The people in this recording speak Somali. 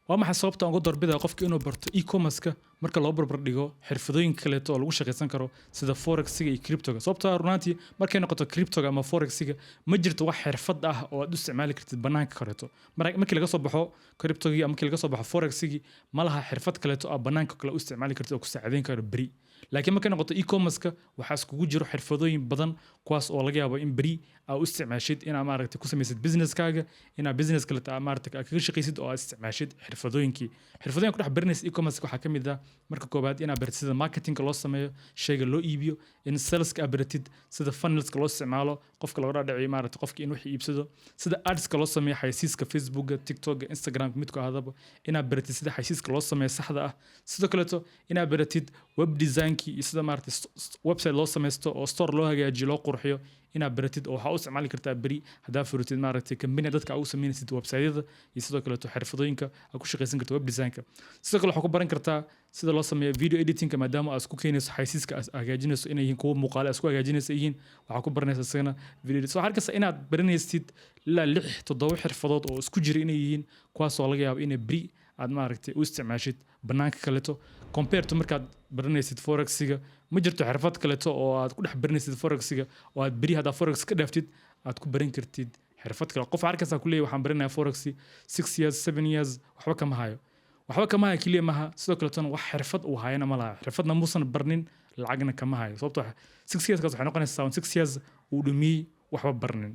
waa maxay sababta aan ugu doorbidaya qofka inuu barto e-commerce-ka marka loo barbar dhigo xirfadooyin kale oo lagu shaqeysan karo sida forex-ga iyo crypto-ga sababta runtii markay noqoto crypto-ga ama forex-ga ma jirto wax xirfad ah oo aad u isticmaali kartid banaanka kareeto markii laga soo baxo crypto-ga ama markii laga soo baxo forex-ga ma laha xirfad kale oo banaanka kale u isticmaali kartid oo ku saacideyn karo bari laakiin markay noqoto e-commerce-ka waxa iskugu jiro xirfadooyin badan kuwaas oo laga yaabo in bari aad u isticmaashid inaad maaragtay ku samaysid business-kaaga inaad business kale aad maaragtay kaga shaqaysid oo aad isticmaashid xirfadooyinkii ku dhex baranaysa e-commerce waxaa ka mid ah marka koobaad inaad baratid sida marketingka loo sameeyo shayga loo iibiyo in saleska aad baratid sida funnelska loo isticmaalo qofka laga dhaadhiciyo maaragtay qofka in wax iibsado sida adska loo sameeyo xayisiiska facebookga tiktokga instagramka midku ahadaba inaad baratid sida xayisiiska loo sameeyo saxda ah sidoo kaleeto inaad baratid web designki iyo sida maaragtay website loo sameysto oo store loo hagaajiyo loo qurxiyo inaad baratid oo waxaa u isticmaali kartaa beri haddaa furitid maaragtay kambani dadka aad u sameynaysid website-yada iyo sidoo kaleeto xirfadooyinka aad ku shaqaysan karto web designka sidoo kale waxaa ku baran kartaa sida loo sameeyo video editingka maadaama aad isku keenayso xaysiiska aad hagaajinayso inay yihiin kuwo muuqaale aad isku hagaajinayso yihiin waxaa ku baranaysa isagana video editing waxaa arkaysa inaad baranaysid ilaa 6-7 xirfadood oo isku jira inay yihiin kuwaasoo laga yaabo inay beri aad maaragtay u isticmaashid banaanka kaleeto compared to markaad baranaysid forex-ga ma jirto xirfad kaleeto oo aad ku dhex baranaysid forex-ga oo aad beri haddaa forex ka dhaaftid aad ku baran kartid xirfad kale qof arkaysaa ku leeyahay waxaan baranayaa forex 6 years 7 years waxba kama hayo keliya maaha sidoo kaleetona wax xirfad uu hayana ma laha xirfadna muusan barnin lacagna kama hayo sababtoo 6 years kaas waxay noqonaysaa 6 years uu dhumiyey waxba barnin